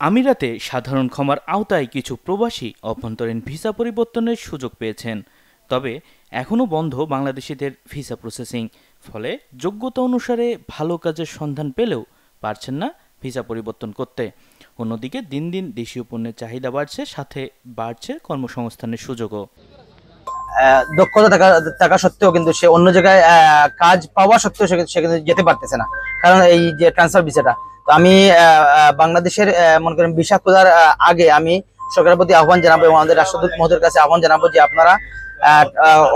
আমিরাতে সাধারণ ক্ষমার আওতায় কিছু প্রবাসী অভ্যন্তরীণ ভিসা পরিবর্তনের সুযোগ পেয়েছেন। তবে এখনও বন্ধ বাংলাদেশিদের ভিসা প্রসেসিং। ফলে যোগ্যতা অনুসারে ভালো কাজের সন্ধান পেলেও পারছেন না ভিসা পরিবর্তন করতে। অন্যদিকে দিন দিন দেশীয় পণ্যের চাহিদা বাড়ছে, সাথে বাড়ছে কর্মসংস্থানের সুযোগও। দক্ষতা থাকা সত্ত্বেও কিন্তু সে অন্য জায়গায় কাজ পাওয়া সত্ত্বেও সে কিন্তু যেতে পারতেছে না, কারণ এই যে ট্রান্সফার ভিসাটা। তো আমি বাংলাদেশের মনে করেন ভিসা খোঁজার আগে আমি সরকারের প্রতি আহ্বান জানাবো এবং আমাদের রাষ্ট্রদূত মহোদয়ের কাছে আহ্বান জানাবো যে আপনারা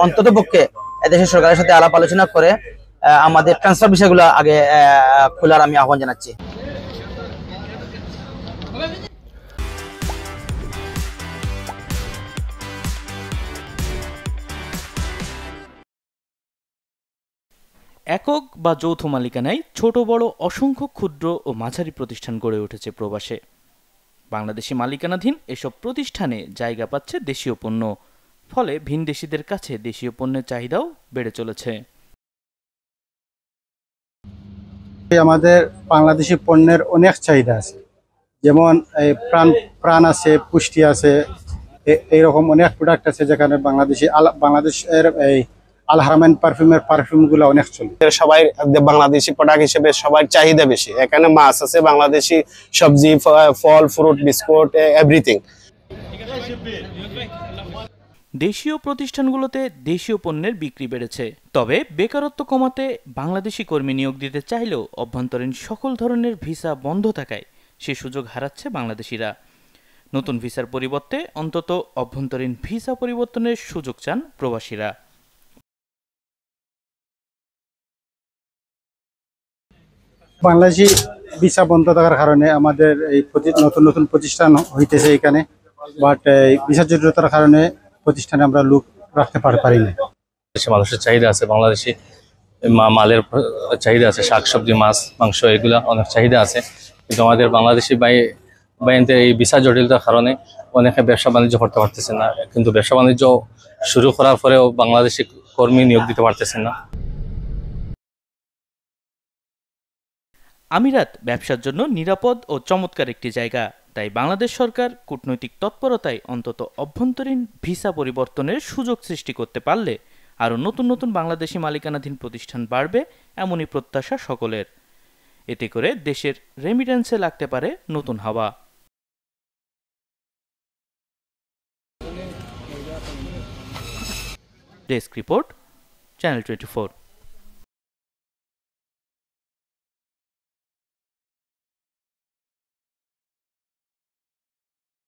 অন্তত পক্ষে দেশের সরকারের সাথে আলাপ আলোচনা করে আমাদের ট্রান্সফার ভিসাগুলো আগে খোলার আমি আহ্বান জানাচ্ছি। একক বা যৌথ মালিকানায় ছোট বড় অসংখ্য ক্ষুদ্র ও মাঝারি প্রতিষ্ঠান গড়ে উঠেছে প্রবাসে। বাংলাদেশি মালিকানাধীন এসব প্রতিষ্ঠানে জায়গা পাচ্ছে দেশীয় পণ্য। ফলে ভিনদেশিদের কাছে দেশীয় পণ্যের চাহিদাও বেড়ে চলেছে। আমাদের বাংলাদেশি পণ্যের অনেক চাহিদা আছে, যেমন এই প্রাণ আছে, পুষ্টি আছে, এইরকম অনেক প্রোডাক্ট আছে যেখানে বাংলাদেশের এই আল হারামাইন পারফিউমগুলো অনেক চলে। সবাই বাংলাদেশি প্রোডাক্ট হিসেবে সবার চাহিদা বেশি। এখানে মাছ আছে, বাংলাদেশি সবজি, ফল, ফ্রুট, বিস্কুট, এভরিথিং। দেশীয় প্রতিষ্ঠানগুলোতে দেশীয় পণ্যের বিক্রি বেড়েছে। তবে বেকারত্ব কমাতে বাংলাদেশি কর্মী নিয়োগ দিতে চাইলেও অভ্যন্তরীণ সকল ধরনের ভিসা বন্ধ থাকায় সে সুযোগ হারাচ্ছে বাংলাদেশিরা। নতুন ভিসার পরিবর্তে অন্তত অভ্যন্তরীণ ভিসা পরিবর্তনের সুযোগ চান প্রবাসীরা। বাংলাদেশি ভিসা বন্ধ থাকার কারণে আমাদের এই নতুন নতুন প্রতিষ্ঠান হইতেছে এখানে, বাট ভিসা জটিলতার কারণে প্রতিষ্ঠানে আমরা লোক রাখতে পারি না। মানুষের চাহিদা আছে, বাংলাদেশি মালের চাহিদা আছে, শাকসবজি, মাছ, মাংস, এগুলা অনেক চাহিদা আছে। কিন্তু আমাদের বাংলাদেশি বাইনদের এই ভিসা জটিলতার কারণে অনেকে ব্যবসা বাণিজ্য করতে পারতেছে না। কিন্তু ব্যবসা বাণিজ্য শুরু করার পরেও বাংলাদেশি কর্মী নিয়োগ দিতে পারতেছে না। আমিরাত ব্যবসার জন্য নিরাপদ ও চমৎকার একটি জায়গা। তাই বাংলাদেশ সরকার কূটনৈতিক তৎপরতায় অন্তত অভ্যন্তরীণ ভিসা পরিবর্তনের সুযোগ সৃষ্টি করতে পারলে আরও নতুন নতুন বাংলাদেশি মালিকানাধীন প্রতিষ্ঠান বাড়বে, এমনই প্রত্যাশা সকলের। এতে করে দেশের রেমিটেন্সে লাগতে পারে নতুন হাওয়া। Desk report, channel 24।